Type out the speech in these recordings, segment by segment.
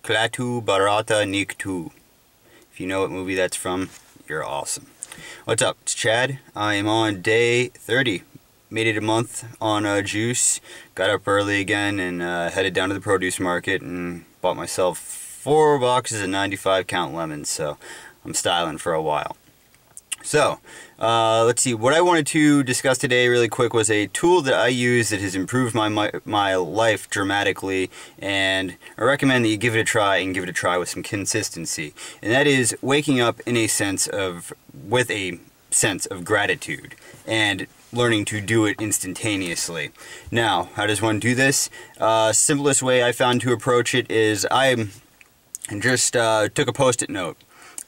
Klatu Barata Niktu. If you know what movie that's from, you're awesome. What's up? It's Chad. I am on day 30. Made it a month on juice. Got up early again and headed down to the produce market and bought myself 4 boxes of 95 count lemons. So I'm styling for a while. So, let's see, what I wanted to discuss today really quick was a tool that I use that has improved my life dramatically, and I recommend that you give it a try and give it a try with some consistency. And that is waking up with a sense of gratitude and learning to do it instantaneously. Now, how does one do this? Simplest way I found to approach it is I just took a post-it note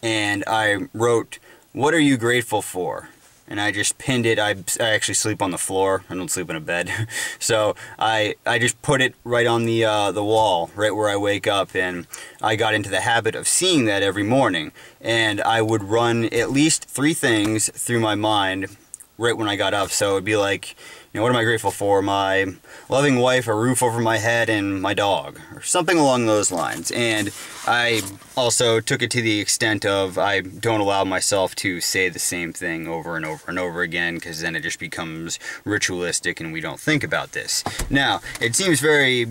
and I wrote, "What are you grateful for?" And I just pinned it. I actually sleep on the floor. I don't sleep in a bed. So I just put it right on the wall, right where I wake up. And I got into the habit of seeing that every morning. And I would run at least 3 things through my mind right when I got up. So it'd be like, you know, what am I grateful for? My loving wife, a roof over my head, and my dog, or something along those lines. And I also took it to the extent of I don't allow myself to say the same thing over and over and over again, because then it just becomes ritualistic and we don't think about this. Now, it seems very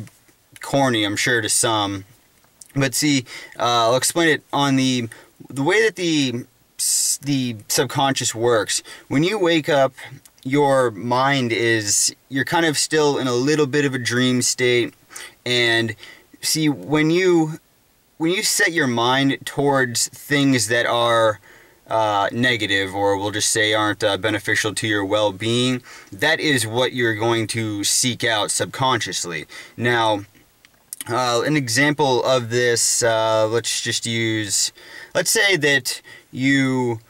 corny, I'm sure, to some, but see, I'll explain it on the way that the subconscious works. When you wake up, your mind you're kind of still in a little bit of a dream state. And see, when you set your mind towards things that are negative, or we'll just say aren't beneficial to your well-being, that is what you're going to seek out subconsciously. Now, an example of this, let's say that you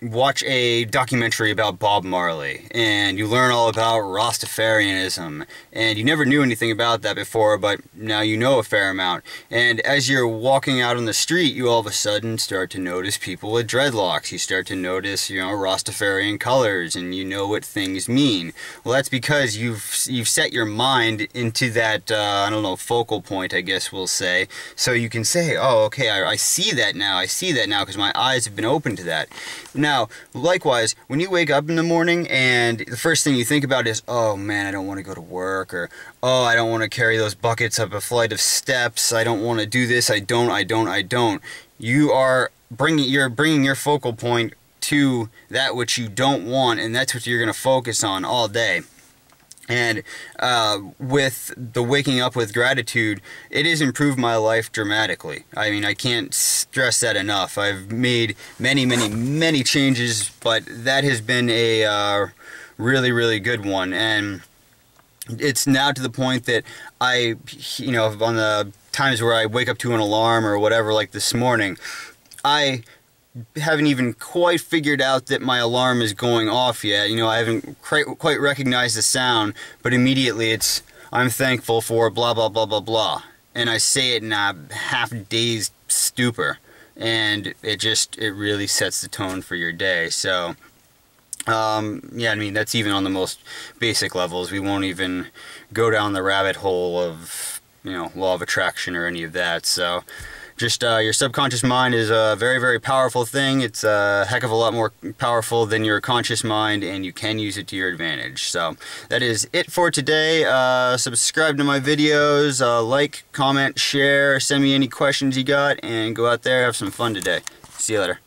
watch a documentary about Bob Marley and you learn all about Rastafarianism, and you never knew anything about that before, but now you know a fair amount. And as you're walking out on the street, you all of a sudden start to notice people with dreadlocks. You start to notice, you know, Rastafarian colors, and you know what things mean. Well, that's because you've set your mind into that I don't know, focal point, I guess we'll say. So you can say, oh, okay, I see that now. I see that now because my eyes have been open to that. Now, likewise, when you wake up in the morning and the first thing you think about is, oh man, I don't want to go to work, or oh, I don't want to carry those buckets up a flight of steps, I don't want to do this, I don't. You're bringing your focal point to that which you don't want, and that's what you're going to focus on all day. And with the waking up with gratitude, it has improved my life dramatically. I mean, I can't stress that enough. I've made many changes, but that has been a really, really good one. And it's now to the point that on the times where I wake up to an alarm or whatever, like this morning, I haven't even quite figured out that my alarm is going off yet. You know, I haven't quite recognized the sound, but immediately it's, I'm thankful for blah, blah, blah, blah, blah. And I say it in a half-dazed stupor. And it really sets the tone for your day. So, yeah, I mean, that's even on the most basic levels. We won't even go down the rabbit hole of, you know, law of attraction or any of that. So, just your subconscious mind is a very, very powerful thing. It's a heck of a lot more powerful than your conscious mind, and you can use it to your advantage. So that is it for today. Subscribe to my videos, like, comment, share, send me any questions you got, and go out there, have some fun today. See you later.